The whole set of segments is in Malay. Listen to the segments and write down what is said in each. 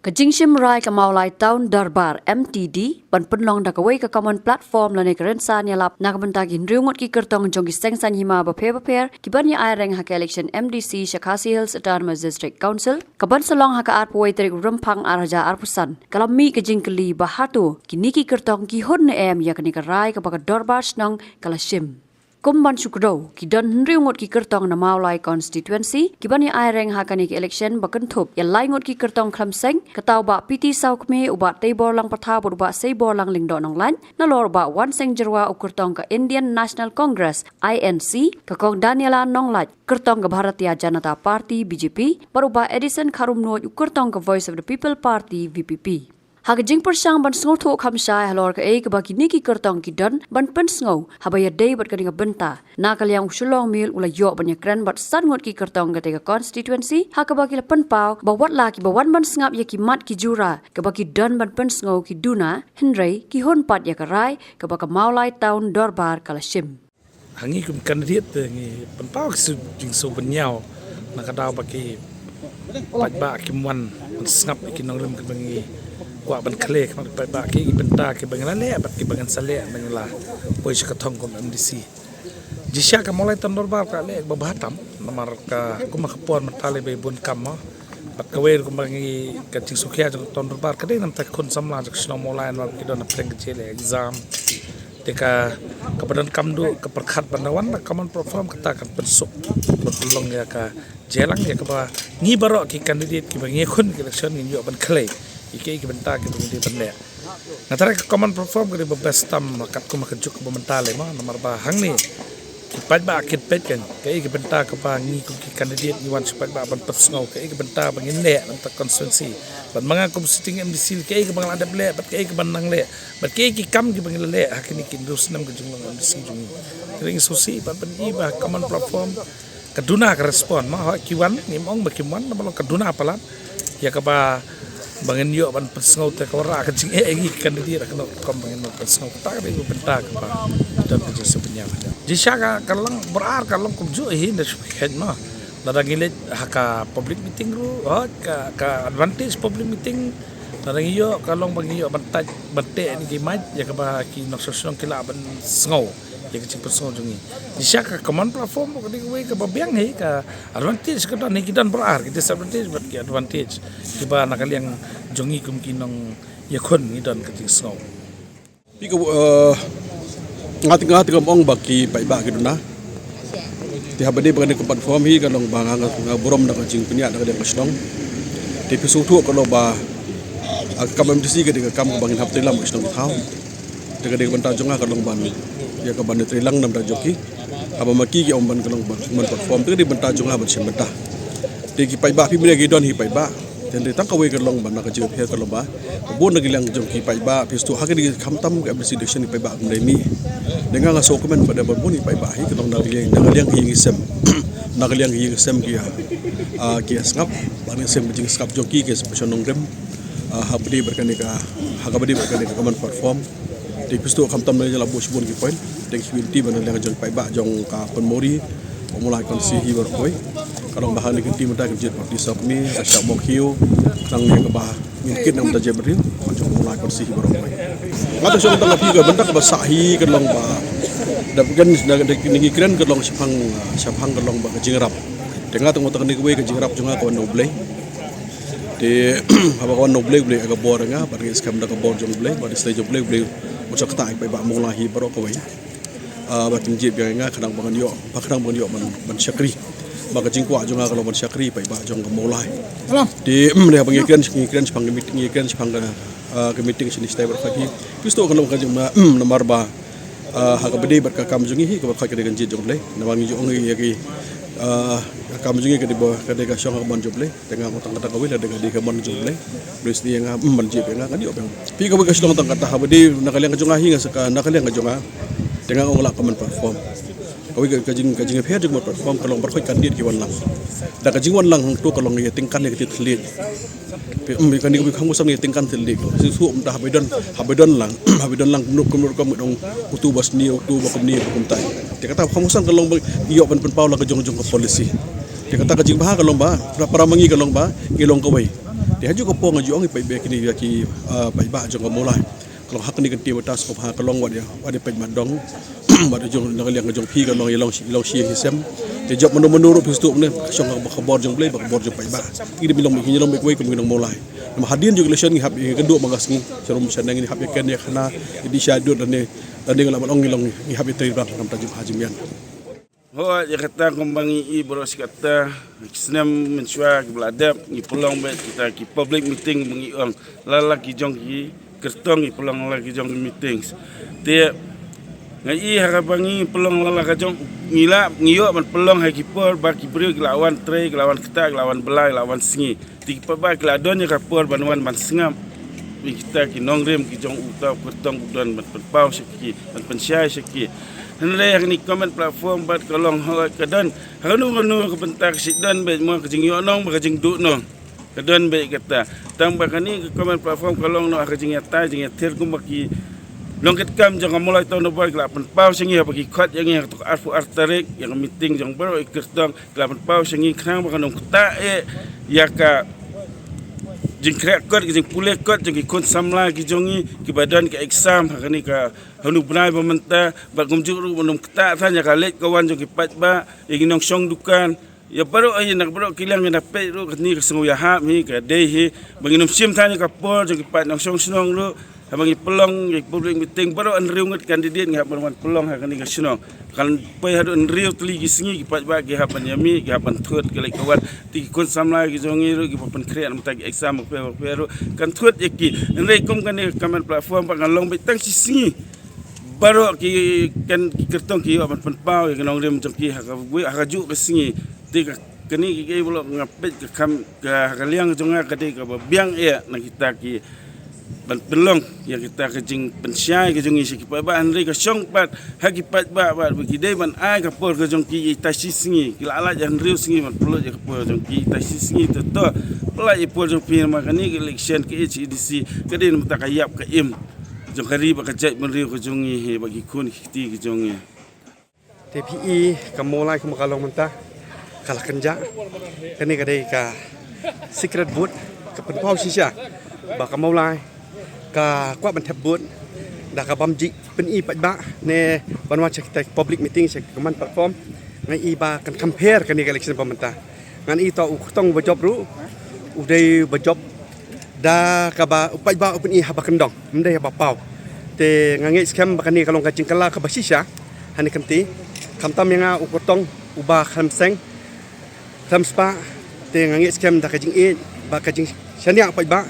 Kajingshim Rai Kamaulai Town Darbar MTD ban penlong dakawai ke common platform lane kerensan yalap nakabentagin riungot ki kertong jong ki sengsan hima baper kibanya aireng hak election MDC Shakasi Hills Autonomous District Council kaban selong hak arpoi terik rempang araja arpusan kalami kajing keli bahatu kini ki kertong ki hon em yakni karai kabaka Darbar snong kalashim Kumban Sukro, kidan riungot ki kertong na Maulai constituency, kibani aireng hakani ki election bakentup, ya laingot ki kertong klamseng, katau ba piti saukme ubat tebor lang patha ubat sebor lang lingdo nong lan, nalor ba wan seng jerwa u kertong ka Indian National Congress, INC, kakong Daniela Nonglat, kertong ka Bharatiya Janata Party, BJP, baruba Edison Karumno u kertong ka Voice of the People Party, VPP. Hagajing persang ban sngau thu khamsai halor ka ek ba kini ki kertong ki don ban pen sngau habaya dei bat kadinga benta na kalyang usulong mil ula yo ban yakran bat san ngot ki kertong ka tega constituency hakaba ki pen pau ba wat la ki ba wan ban sngap ya ki mat ki jura ka ba ki don ban pen sngau ki duna henrei ki hon pat ya ka rai ka ba ka Maulai Town Darbar kalashim hangi kum kandidat ngi pen pau ki jing so benyau na ka daw ba ki pat ba ki wan sngap ki nong lem ka bangi Wah ban kelek mak ba ki benta ki bangan le bat ki bangan sale bangla poi sekatong kom MDC jisya ka mulai tandor ba ka le ba batam namar ka kuma khapon matale be bun kam bat ka wer kuma ngi ka ting sukhya jong tandor ba ka de nam tak khon samla jak sno mulai mar ki don preng chele exam deka kapadan kamdu ka perkhat banawan na common platform kata kan pensuk bertolong ya ka jelang ya ka ba ngi baro ki kandidat ki bangi khon ki election ngi yo ban khlei iki benta ki bungdi bende natara common platform ki bebas tam kat ku makajuk bementale ma nomor ba hang ni kipat ba kit pet kan kai ki benta ka ba ngi ku ki kandidat ni wan supat ba ban persngau kai ki benta bangin le nam ta konstituensi ban manga kum sitting MDC kai ki bang adap le bat kai ki ban nang le bat kai ki kam ki bangin le hakini ki dus nam ki jung MDC jung ring sosi ban i ba common platform kaduna ka respon ma ki wan ni mong ba ki wan na kaduna palat ya ka ba bangin yo ban persngau te kawara ka jing ngi kandidat ka no kom bangin no persngau ta ka ri benta ka ba dan ka sebenarnya jisya ka kalang berar kalang kum ju hi na head ma dadangi le haka public meeting ru ka advantage public meeting dadangi yo kalong bangi yo bantaj bante ni ki maj ya ka ba ki no sosong kila ban sngau ya ka jing persngau jungi jisya ka common platform ko di we ka babiang hi ka advantage ka dan ki dan berar ki disadvantage but ki advantage ki ba nakal yang jongi kum kinong yakon ni dan ka jing sngau pi ka ngati kamong baki pai ba giduna ti habade bagani ko platform hi kalong banga nga borom na jing punya na kadang kasnong ti pisu thu kalo ba kam MDC ka kam bangin hapte lam kasnong thau te ka de banta jonga kalong ban ya ka ban trilang nam da joki aba maki ki omban kalong ban platform te de banta jonga ban sim banta ti ki pai ba pi mire gidon hi pai ba ten de tang ka we kalong ban na ka jing phe kalong ba bon na gilang joki pai ba pistu hakadi khamtam ka MDC election pai ba mre mi dengan ngaso komen pada berbunyi pai bahi ketong nagaliang hingisem nagaliang hingisem kia kia skap bani sem jing skap joki ke sepesionong rem habdi berkanika hagabdi berkanika common platform di pistu kamtam le jala bos bon ki point deng swinti bana le jong pai ba jong ka penmori pemulai konsi hi berkoi kalau bahan ni tim ta ke jet parti sakmi asya mokhiu nang yang ba mungkin nam ta je beril jong pemulai konsi hi berkoi ngata so tang api ka bentak ba sahi ke long ba dapkan ngi kren ke long siphang ke long ba jingrap denga tong tang ni we ke jingrap jonga ko noble de haba ko noble ble aga bor nga ba ris kam da ka bor jong ble ba stage ble ucak ta ai ba mulahi baro ko we ba tim je bi nga kadang bangan yo ba kadang bangan yo man syakri ba ka jingkwa jonga ka long man syakri ba jong ka mulai de le ba ngi kren siphang meeting ngi kren siphang ke meeting sini stay berfaki pisto kalau kan jumlah nomor ba hak bedi berkakam jungi hi ke bakal ke dengan jong le nawangi jong ya ki kam jungi ke di bawah ke dengan syong ke bon joble dengan utang kata kawil dengan di ke bon joble plus dia nga man jip nga kan di obeng pi ke bakal syong tang kata habedi nakaliang jong hi nga nakaliang jong dengan ongla common platform kawil kajing phe jong platform kalau berkhoi kandidat ki wan lang da kajing wan lang tu kalau ngi tingkan ya ki tlit kan ni kamu sam ni tingkan telik su dah habedon lang nuk kum dong utu bas ni utu bakum ni kum tai dia kata kamu sam kalong iyo ban pau la ka jong ke polisi dia kata ka jing ba kalong ba para mangi kalong ba ngilong ka wei Dia haju ko po ngaju ang ipaibe kini ki paiba jong mulai. Kalau hak ni kan tim atas ko ha kalong wad pai madong wad jong nang jong pi kan long ilong si hisem. Dia job menurut pistu ne song kabor jong play kabor jong paiba. Ini bilong mi nyelom mi ko nang mulai. Nama hadian juga lesion ngihap kedua magas ngi serum senang ini hap ken ya kana di syadut dan ngelawan ong ilong ngihap itu bang nam tajum hajimian. Hoa Jakarta kumbangi boros kata kisnam mensua beladab ni pulang bet kita ki public meeting mengi ong lala ki jong ki kertong ki pulang lala ki jong meetings te ngai harapangi pulang lala ka jong ngila ngiyo man pulang ha ki por ba ki brio lawan tre lawan kita lawan belai lawan singi ti pa ba ki ladon ya ka por banwan man singam kita ki nongrem ki jong uta kertong budan ban pau seki ban pensyai seki Henry ni comment platform bat kolong kadon hanu ke bentak sidon be mo kajing yo nong kajing du nong kadon be kata tang bakani comment platform kolong no kajing yata jing yatir ku maki longket kam jang mulai tahun depan kelapan pau singi bagi khot yang tu arfu artarik yang meeting jang baru ikerdong kelapan pau singi khang bakanong kata ya ka jing krek kot jing puleh kot jing ikon samla ki jongi ki badan ki exam hakani ka hanu benai pementa bak gumjuru bonum keta tanya ka let kawan jing ki patba ing nong song dukan ya baru ai nak baru kilang na pe ru ni ka sengu ya ha mi ka dei hi banginum sim tanya ka por jing ki pat nong song snong ru habangi pelong ki public meeting baru an riungat kandidat ngap ban pelong hakani ka snong kan pai hadu an riu tli ki singi ki patba ki hapan yami ki hapan thut ki lek kawan ti kon samla ki jongi ru ki papan kreat am tak exam pe kan thut yaki nrei kom kan comment platform pa long be tang singi baru ki kan ki kertong ki apan pau ki nong rem jong ki hakaju ki singi ti kani ki bolo ngapet ka kam ka kaliang jonga ka de ka biang na kita ki ban pelong yang kita kejing pensyai kejing isi ki pa Henry ka song pat hakipat ba bagi dei ban ai ka por ka jong ki tasi singi ki la jan riu singi man pulo je ka por jong ki tasi singi to pula i por jong pi makani ki election ki HDC ka de mata ka yap ka im jong kari ba ka jai ban riu ka jong hi bagi kun ki ki jong TPE kamolai ka makalong menta kala kenja kani ka dei ka secret vote ka penpau sisa ba ka maulai ka kwa ban thep bun da ka bamji pen I pa ne banwa check public meeting check command platform ngai I ba kan compare kan election pamenta ngan I to tong ba job ru udai ba job da ka ba pa ba pen I haba kendong mdai ba pau te ngangi scam ba kan kalong ka jingkala ka basisha hani kamti kamtam yang ukotong uba khamseng khamspa te ngangi scam da ka jing e ba ka jing shania pa ba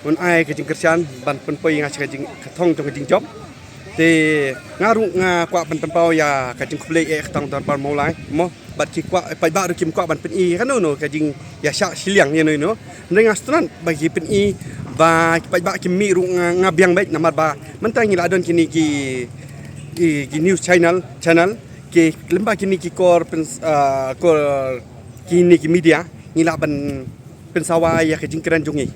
un ai ke jing kerjaan ban penpoi nga ka jing thong jong jing job te ngaru nga kwa ban penpau ya ka jing play e tong tan par molai mo bat ki kwa pa ba ru kim kwa ban pen I kan no ka jing ya sha siliang ye no ndeng astran bagi pen I ba pa ba ki mi ru nga biang baik namar ba mentang ila don kini ki news channel ki lemba kini ki kor kini ki media ngila ban pensawa ya ka jing keran jongi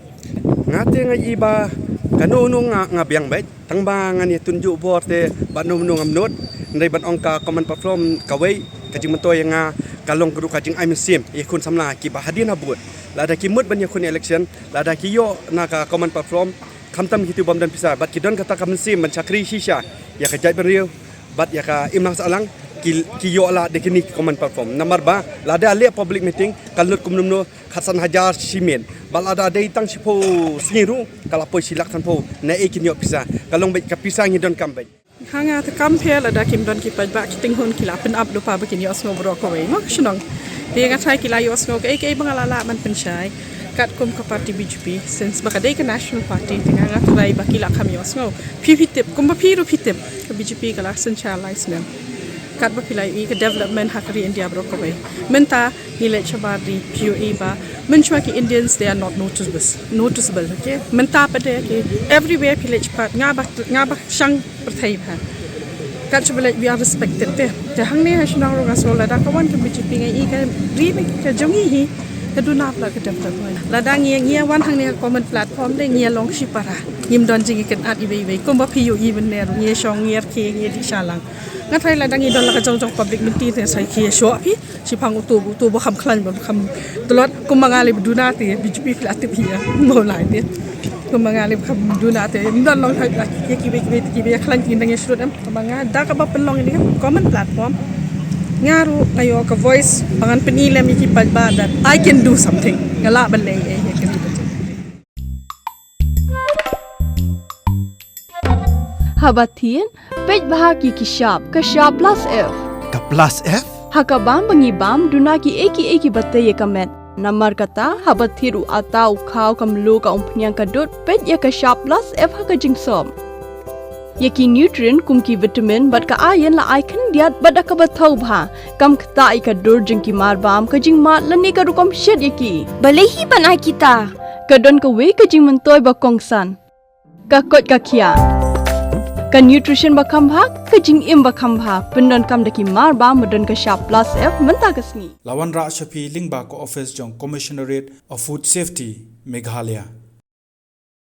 ngate ngai iba kanu nga biang baik tang bangan ya tunjuk bor te banu ngamnot ndai ban ongka comment platform kawai kajing mentoy nga kalong guru kajing ai mesim ikun samla ki ba hadin habut lada ki mut ban yakun election lada ki yo na ka comment platform kamtam hitu bam dan pisar bat ki don kata kam mesim mencakri shisha ya ka jai beriu bat ya ka imlang salang ki yo la de kini comment platform nomor ba lada ale public meeting kalut kumnumno khasan hajar simen balada dei tang sipo singiru kala poi silak tan po na ekin yo pisa kalong bet ka pisa ngidon kambet hanga ta compare la da kim don ki pa ba ki ting hun ki la pen up do pa ba kin yo sno bro ko we mo shnong de nga thai ki la yo sno ke bangala la man pen shai kat kum ka party BJP since ba ka dei ka national party tinga nga trai ba ki la kham yo sno pip kum ba piru pitip ka BJP ka la centralize nem kat ba pilai I ka development hakari India bro ko we menta nilai chabadi PUE ba menchwa ki Indians they are not noticeable okay menta pa de ki everywhere village part nga ba shang perthai ha kat chabale we are respected te hang ne ha shnang ro ga so la da kawan ka BJP ngai I ka ri ka jongi hi keduna pula kedap boy lada ngia wan hang ne common platform de ngia long shipara yim don jingi ken at ibe ko ba piu even ne ngia shong ngia ke ngia di salang ngathai lada ngi don la ka jong public meeting te sai ke sho pi sipang tu bo kham khlan bo kham tolot ko mangali duna te BJP platip hi mo lai te ko mangali kham duna te don long hai ki be khlan ki ngi shrut am ko manga da ka ba penlong ini common platform ngaru ayo ka voice pangan penilem iki palba that I can do something ngala balai ya kini Habatin pej bahagi kishap plus F Ka plus F? hakabam bangibam duna ki eki batte ye kamet namar kata habathiru atau khau kamlu ka umpnyang kadut pej ya kishap plus F hakajingsom Yaki nutrient kumki vitamin bat ka ayan la icon diat bada ka bathau bha kam khta ika dur jingki marbam ka jingma lani ka rukom shed yaki balehi banai kita kadon ka we ka jing mentoy ba kongsan ka kot ka khia ka nutrition ba khambha ka jing im ba khambha pendon kam daki marbam modon ka sharp plus F menta kasni Lawan Ra Shafi Lingba ko office jong Commissionerate of Food Safety Meghalaya